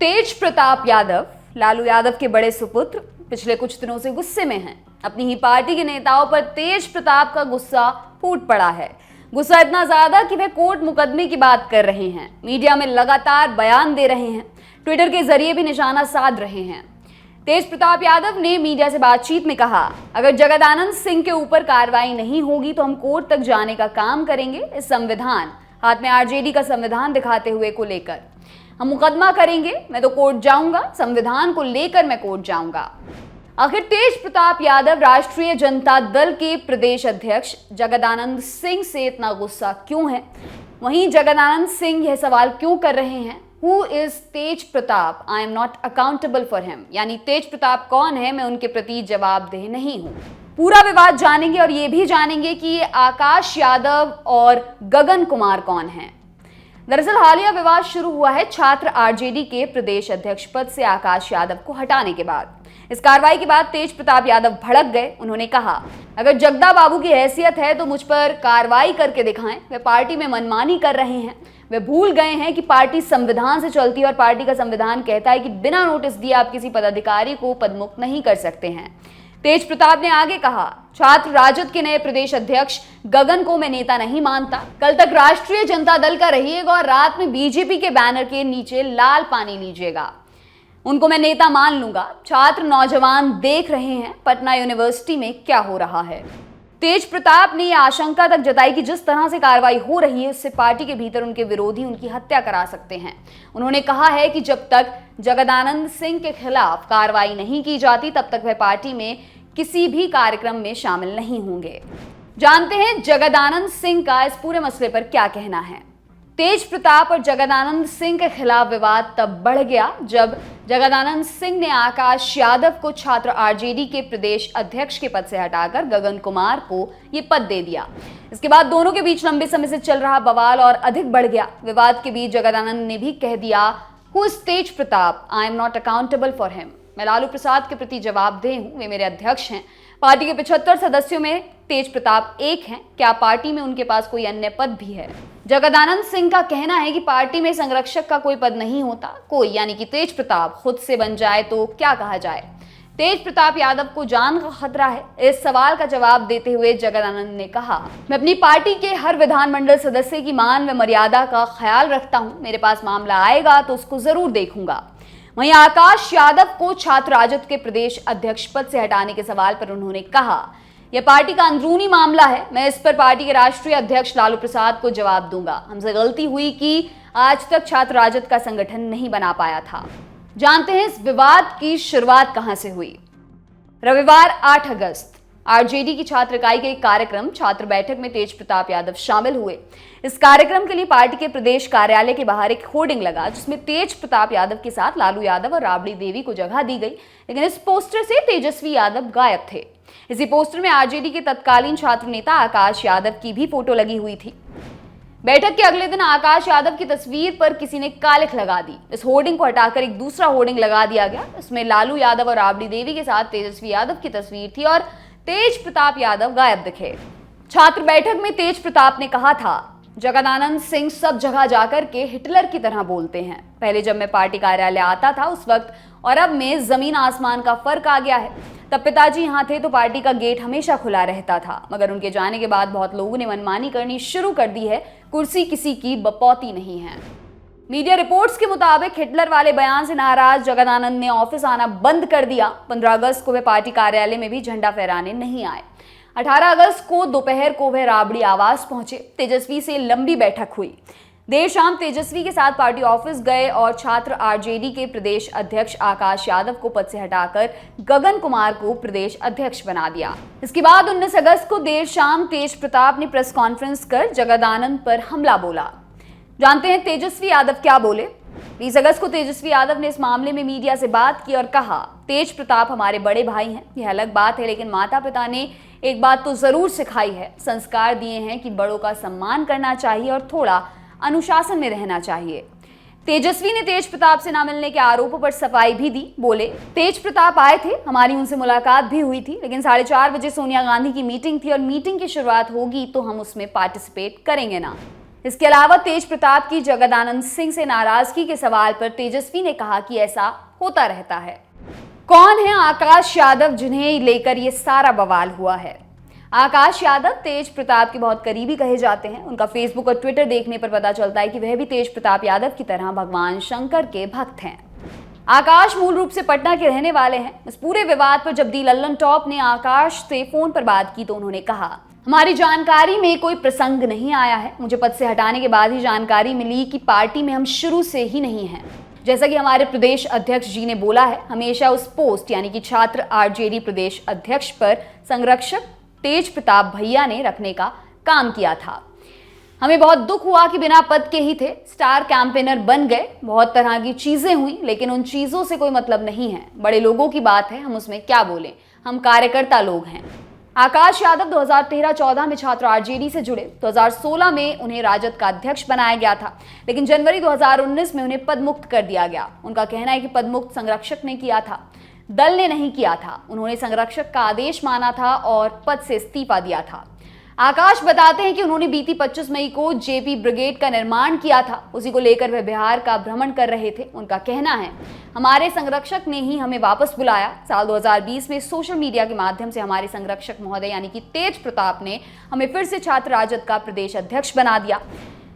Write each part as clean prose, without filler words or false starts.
तेज प्रताप यादव, लालू यादव के बड़े सुपुत्र, पिछले कुछ दिनों से गुस्से में हैं। अपनी ही पार्टी के नेताओं पर तेज प्रताप का गुस्सा फूट पड़ा है। गुस्सा इतना ज्यादा कि वे कोर्ट मुकदमे की बात कर रहे हैं, मीडिया में लगातार बयान दे रहे हैं, ट्विटर के जरिए भी निशाना साध रहे हैं। तेज प्रताप यादव ने मीडिया से बातचीत में कहा, अगर जगदानंद सिंह के ऊपर कार्रवाई नहीं होगी तो हम कोर्ट तक जाने का काम करेंगे। इस संविधान, हाथ में आरजेडी का संविधान दिखाते हुए को लेकर हम मुकदमा करेंगे। मैं तो कोर्ट जाऊंगा, संविधान को लेकर मैं कोर्ट जाऊंगा। आखिर तेज प्रताप यादव राष्ट्रीय जनता दल के प्रदेश अध्यक्ष जगदानंद सिंह से इतना गुस्सा क्यों है? वहीं जगदानंद सिंह यह सवाल क्यों कर रहे हैं, who is Tej Pratap, I am not accountable for him, यानी तेज प्रताप कौन है, मैं उनके प्रति जवाबदेह नहीं हूं। पूरा विवाद जानेंगे और ये भी जानेंगे कि ये आकाश यादव और गगन कुमार कौन हैं। दरअसल हालिया विवाद शुरू हुआ है छात्र आरजेडी के प्रदेश अध्यक्ष पद से आकाश यादव को हटाने के बाद। इस कार्रवाई के बाद तेज प्रताप यादव भड़क गए। उन्होंने कहा, अगर जगदा बाबू की हैसियत है तो मुझ पर कार्रवाई करके दिखाएं। वे पार्टी में मनमानी कर रहे हैं। वे भूल गए हैं कि पार्टी संविधान से चलती है और पार्टी का संविधान कहता है कि बिना नोटिस दिए आप किसी पदाधिकारी को पदमुक्त नहीं कर सकते हैं। तेज प्रताप ने आगे कहा, छात्र राजद के नए प्रदेश अध्यक्ष गगन को मैं नेता नहीं मानता। कल तक राष्ट्रीय जनता दल का रहिएगा और रात में बीजेपी के बैनर के नीचे लाल पानी लीजिएगा। उनको मैं नेता मान लूंगा। छात्र नौजवान देख रहे हैं पटना यूनिवर्सिटी में क्या हो रहा है। तेज प्रताप ने यह आशंका तक जताई कि जिस तरह से कार्रवाई हो रही है उससे पार्टी के भीतर उनके विरोधी उनकी हत्या करा सकते हैं। उन्होंने कहा है कि जब तक जगदानंद सिंह के खिलाफ कार्रवाई नहीं की जाती तब तक वह पार्टी में किसी भी कार्यक्रम में शामिल नहीं होंगे। जानते हैं जगदानंद सिंह का इस पूरे मसले पर क्या कहना है। तेज प्रताप और जगदानंद सिंह के खिलाफ विवाद तब बढ़ गया जब जगदानंद सिंह ने आकाश यादव को छात्र आरजेडी के प्रदेश अध्यक्ष के पद से हटाकर गगन कुमार को ये पद दे दिया। इसके बाद दोनों के बीच लंबे समय से चल रहा बवाल और अधिक बढ़ गया। विवाद के बीच जगदानंद ने भी कह दिया, who is Tej Pratap, I am not accountable for him. मैं लालू प्रसाद के प्रति जवाबदेह हूं, वे मेरे अध्यक्ष हैं। पार्टी के 75 सदस्यों में तेज प्रताप एक हैं। क्या पार्टी में उनके पास कोई अन्य पद भी है? जगदानंद सिंह का कहना है कि पार्टी में संरक्षक का कोई पद नहीं होता। कोई यानी कि तेज प्रताप खुद से बन जाए तो क्या कहा जाए। तेज प्रताप यादव को जान का खतरा है। इस सवाल का जवाब देते हुए जगदानंद ने कहा, मैं अपनी पार्टी के हर विधानमंडल सदस्य की मान व मर्यादा का ख्याल रखता हूं। मेरे पास मामला आएगा तो उसको जरूर देखूंगा। वहीं आकाश यादव को छात्र राजद के प्रदेश अध्यक्ष पद से हटाने के सवाल पर उन्होंने कहा, यह पार्टी का अंदरूनी मामला है। मैं इस पर पार्टी के राष्ट्रीय अध्यक्ष लालू प्रसाद को जवाब दूंगा। हमसे गलती हुई कि आज तक छात्र राजद का संगठन नहीं बना पाया था। जानते हैं इस विवाद की शुरुआत कहां से हुई। रविवार 8 अगस्त आरजेडी की छात्र इकाई के एक कार्यक्रम छात्र बैठक में तेज प्रताप यादव शामिल हुए। इस कार्यक्रम के लिए पार्टी के प्रदेश कार्यालय के बाहर एक होर्डिंग लगा जिसमें तेज प्रताप यादव के साथ लालू यादव और राबड़ी देवी को जगह दी गई, लेकिन इस पोस्टर से तेजस्वी यादव गायब थे। इसी पोस्टर में आरजेडी के तत्कालीन छात्र नेता आकाश यादव की भी फोटो लगी हुई थी। बैठक के अगले दिन आकाश यादव की तस्वीर पर किसी ने कालिख लगा दी। इस होर्डिंग को हटाकर एक दूसरा होर्डिंग लगा दिया गया। इसमें लालू यादव और राबड़ी देवी के साथ तेजस्वी यादव की तस्वीर थी और तेज प्रताप यादव गायब दिखे। छात्र बैठक में तेज प्रताप ने कहा था, जगदानंद सिंह सब जगह जाकर के हिटलर की तरह बोलते हैं। पहले जब मैं पार्टी कार्यालय आता था उस वक्त और अब में जमीन आसमान का फर्क आ गया है। तब पिताजी यहाँ थे तो पार्टी का गेट हमेशा खुला रहता था, मगर उनके जाने के बाद बहुत लोगों ने मनमानी करनी शुरू कर दी है। कुर्सी किसी की बपौती नहीं है। मीडिया रिपोर्ट्स के मुताबिक हिटलर वाले बयान से नाराज जगदानंद ने ऑफिस आना बंद कर दिया। 15 अगस्त को वे पार्टी कार्यालय में भी झंडा फहराने नहीं आए। 18 अगस्त को दोपहर को वह राबड़ी आवास पहुंचे। तेजस्वी से लंबी बैठक हुई। देर शाम तेजस्वी के साथ पार्टी ऑफिस गए और छात्र आरजेडी के प्रदेश अध्यक्ष आकाश यादव को पद से हटाकर गगन कुमार को प्रदेश अध्यक्ष बना दिया। इसके बाद 19 अगस्त को देर शाम तेज प्रताप ने प्रेस कॉन्फ्रेंस कर जगदानंद पर हमला बोला। जानते हैं तेजस्वी यादव क्या बोले। 20 अगस्त को तेजस्वी यादव ने इस मामले में मीडिया से बात की और कहा, तेज प्रताप हमारे बड़े भाई हैं, यह अलग बात है, लेकिन माता पिता ने एक बात तो जरूर सिखाई है, संस्कार दिए हैं कि बड़ों का सम्मान करना चाहिए और थोड़ा अनुशासन में रहना चाहिए। तेजस्वी ने तेज प्रताप से ना मिलने के आरोपों पर सफाई भी दी। बोले, तेज प्रताप आए थे, हमारी उनसे मुलाकात भी हुई थी, लेकिन 4:30 बजे सोनिया गांधी की मीटिंग थी और मीटिंग की शुरुआत होगी तो हम उसमें पार्टिसिपेट करेंगे ना। इसके अलावा तेज प्रताप की जगदानंद सिंह से नाराजगी के सवाल पर तेजस्वी ने कहा कि ऐसा होता रहता है। कौन है आकाश यादव जिन्हें लेकर ये सारा बवाल हुआ है? आकाश यादव तेज प्रताप के बहुत करीबी कहे जाते हैं। उनका फेसबुक और ट्विटर देखने पर पता चलता है कि वह भी तेज प्रताप यादव की तरह भगवान शंकर के भक्त हैं। आकाश मूल रूप से पटना के रहने वाले हैं। इस पूरे विवाद पर जब दी लल्लन टॉप ने आकाश से फोन पर बात की तो उन्होंने कहा, हमारी जानकारी में कोई प्रसंग नहीं आया है। मुझे पद से हटाने के बाद ही जानकारी मिली कि पार्टी में हम शुरू से ही नहीं हैं। जैसा कि हमारे प्रदेश अध्यक्ष जी ने बोला है, हमेशा उस पोस्ट यानी कि छात्र आरजेडी प्रदेश अध्यक्ष पर संरक्षक तेज प्रताप भैया ने रखने का काम किया था। हमें बहुत दुख हुआ कि बिना पद के ही थे, स्टार कैंपेनर बन गए, बहुत तरह की चीजें हुई, लेकिन उन चीजों से कोई मतलब नहीं है। बड़े लोगों की बात है, हम उसमें क्या बोलें, हम कार्यकर्ता लोग हैं। आकाश यादव 2013-14 में छात्र आरजेडी से जुड़े। 2016 में उन्हें राजद का अध्यक्ष बनाया गया था, लेकिन जनवरी 2019 में उन्हें पदमुक्त कर दिया गया। उनका कहना है कि पदमुक्त संरक्षक ने किया था, दल ने नहीं किया था। उन्होंने संरक्षक का आदेश माना था और पद से इस्तीफा दिया था। आकाश बताते हैं कि उन्होंने बीती 25 मई को जेपी ब्रिगेड का निर्माण किया था। उसी को लेकर वह बिहार का भ्रमण कर रहे थे। उनका कहना है, हमारे संरक्षक ने ही हमें वापस बुलाया। साल 2020 में सोशल मीडिया के माध्यम से हमारे संरक्षक महोदय यानी कि तेज प्रताप ने हमें फिर से छात्र राजद का प्रदेश अध्यक्ष बना दिया,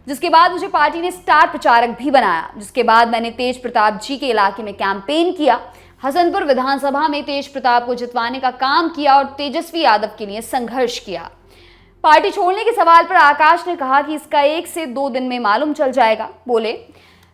जिसके बाद मुझे पार्टी ने स्टार प्रचारक भी बनाया। जिसके बाद मैंने तेज प्रताप जी के इलाके में कैंपेन किया, हसनपुर विधानसभा में तेज प्रताप को जितवाने का काम किया और तेजस्वी यादव के लिए संघर्ष किया। पार्टी छोड़ने के सवाल पर आकाश ने कहा कि इसका 1 से 2 दिन में मालूम चल जाएगा। बोले,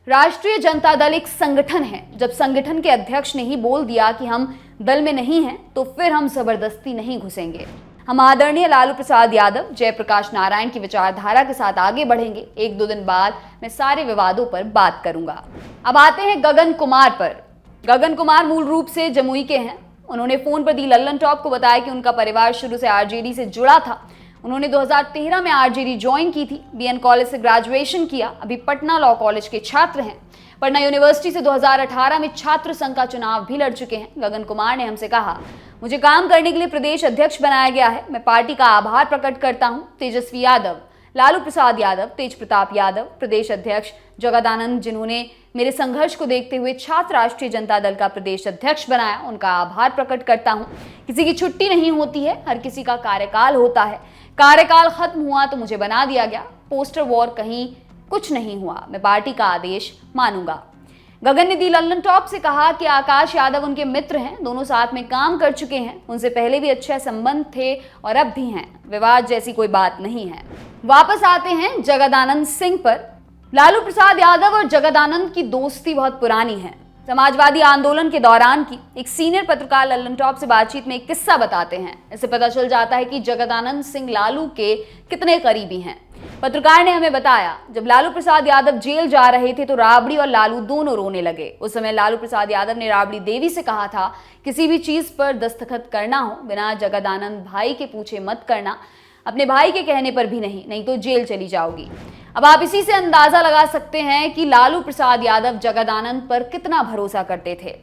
राष्ट्रीय जनता दल एक संगठन है। जब संगठन के अध्यक्ष ने ही बोल दिया कि हम दल में नहीं हैं, तो फिर हम जबरदस्ती नहीं घुसेंगे। हम आदरणीय लालू प्रसाद यादव, जयप्रकाश नारायण की विचारधारा के साथ आगे बढ़ेंगे। 1-2 दिन बाद मैं सारे विवादों पर बात करूंगा। अब आते हैं गगन कुमार पर। गगन कुमार मूल रूप से जमुई के हैं। उन्होंने फोन पर दी लल्लन टॉप को बताया कि उनका परिवार शुरू से आरजेडी से जुड़ा था। उन्होंने 2013 में आरजेडी ज्वाइन की थी, बीएन कॉलेज से ग्रेजुएशन किया, अभी पटना लॉ कॉलेज के छात्र हैं। पटना यूनिवर्सिटी से 2018 में छात्र संघ का चुनाव भी लड़ चुके हैं। गगन कुमार ने हमसे कहा, मुझे काम करने के लिए प्रदेश अध्यक्ष बनाया गया है। मैं पार्टी का आभार प्रकट करता हूँ। तेजस्वी यादव, लालू प्रसाद यादव, तेज प्रताप यादव, प्रदेश अध्यक्ष जगदानंद, जिन्होंने मेरे संघर्ष को देखते हुए छात्र राष्ट्रीय जनता दल का प्रदेश अध्यक्ष बनाया, उनका आभार प्रकट करता हूं। किसी की छुट्टी नहीं होती है, हर किसी का कार्यकाल होता है। कार्यकाल खत्म हुआ तो मुझे बना दिया गया। पोस्टर वॉर कहीं कुछ नहीं हुआ, मैं पार्टी का आदेश मानूंगा। गगन ने दी लल्लन टॉप से कहा कि आकाश यादव उनके मित्र हैं, दोनों साथ में काम कर चुके हैं, उनसे पहले भी अच्छे संबंध थे और अब भी हैं। विवाद जैसी कोई बात नहीं है। वापस आते हैं जगदानंद सिंह पर। लालू प्रसाद यादव और जगदानंद की दोस्ती बहुत पुरानी है। समाजवादी आंदोलन के दौरान की एक सीनियर पत्रकार लल्लन टॉप से बातचीत में एक किस्सा बताते हैं। इससे पता चल जाता है कि जगदानंद सिंह लालू के कितने करीबी हैं। पत्रकार ने हमें बताया, जब लालू प्रसाद यादव जेल जा रहे थे तो राबड़ी और लालू दोनों रोने लगे। उस समय लालू प्रसाद यादव ने राबड़ी देवी से कहा था, किसी भी चीज पर दस्तखत करना हो बिना जगदानंद भाई के पूछे मत करना, अपने भाई के कहने पर भी नहीं तो जेल चली जाओगी। अब आप इसी से अंदाजा लगा सकते हैं कि लालू प्रसाद यादव जगदानंद पर कितना भरोसा करते थे।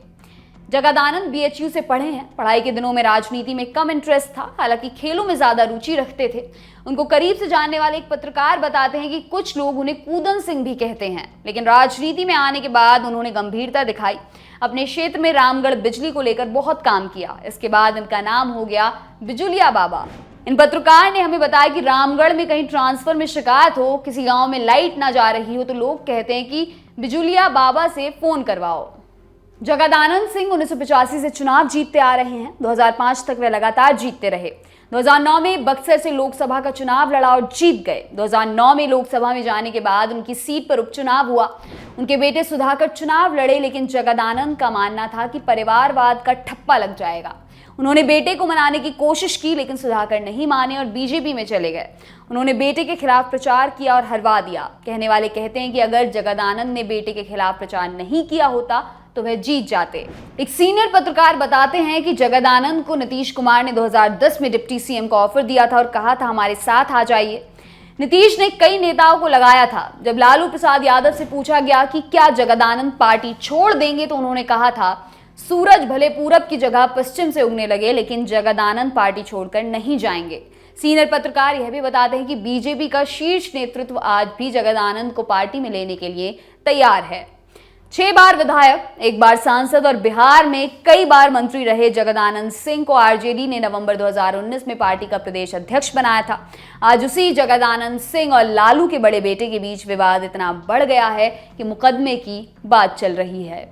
जगदानंद बीएचयू से पढ़े हैं। पढ़ाई के दिनों में राजनीति में कम इंटरेस्ट था, हालांकि खेलों में ज्यादा रुचि रखते थे। उनको करीब से जानने वाले एक पत्रकार बताते हैं कि कुछ लोग उन्हें कूदन सिंह भी कहते हैं, लेकिन राजनीति में आने के बाद उन्होंने गंभीरता दिखाई। अपने क्षेत्र में रामगढ़ बिजली को लेकर बहुत काम किया। इसके बाद इनका नाम हो गया बिजुलिया बाबा। इन पत्रकार ने हमें बताया कि रामगढ़ में कहीं ट्रांसफर में शिकायत हो, किसी गांव में लाइट ना जा रही हो, तो लोग कहते हैं कि बिजुलिया बाबा से फोन करवाओ। जगदानंद सिंह 1985 से चुनाव जीतते आ रहे हैं। 2005 तक वे लगातार जीतते रहे। 2009 में बक्सर से लोकसभा का चुनाव लड़ा और जीत गए। 2009 में लोकसभा में जाने के बाद उनकी सीट पर उपचुनाव हुआ। उनके बेटे सुधाकर चुनाव लड़े, लेकिन जगदानंद का मानना था कि परिवारवाद का ठप्पा लग जाएगा। उन्होंने बेटे को मनाने की कोशिश की, लेकिन सुधाकर नहीं माने और बीजेपी में चले गए। उन्होंने बेटे के खिलाफ प्रचार किया और हरवा दिया। कहने वाले कहते हैं कि अगर जगदानंद ने बेटे के खिलाफ प्रचार नहीं किया होता तो वह जीत जाते। एक सीनियर पत्रकार बताते हैं कि जगदानंद को नीतीश कुमार ने 2010 में डिप्टी सीएम का ऑफर दिया था और कहा था हमारे साथ आ जाइए। नीतीश ने कई नेताओं को लगाया था। जब लालू प्रसाद यादव से पूछा गया कि क्या जगदानंद पार्टी छोड़ देंगे, तो उन्होंने कहा था सूरज भले पूरब की जगह पश्चिम से उगने लगे, लेकिन जगदानंद पार्टी छोड़कर नहीं जाएंगे। सीनियर पत्रकार यह भी बताते हैं कि बीजेपी का शीर्ष नेतृत्व आज भी जगदानंद को पार्टी में लेने के लिए तैयार है। 6 बार विधायक, 1 बार सांसद और बिहार में कई बार मंत्री रहे जगदानंद सिंह को आरजेडी ने नवंबर 2019 में पार्टी का प्रदेश अध्यक्ष बनाया था। आज उसी जगदानंद सिंह और लालू के बड़े बेटे के बीच विवाद इतना बढ़ गया है कि मुकदमे की बात चल रही है।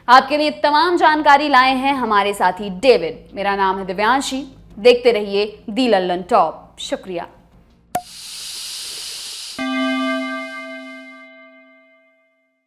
आपके लिए तमाम जानकारी लाए हैं हमारे साथी डेविड। मेरा नाम है दिव्यांशी। देखते रहिए दी लल्लन टॉप। शुक्रिया।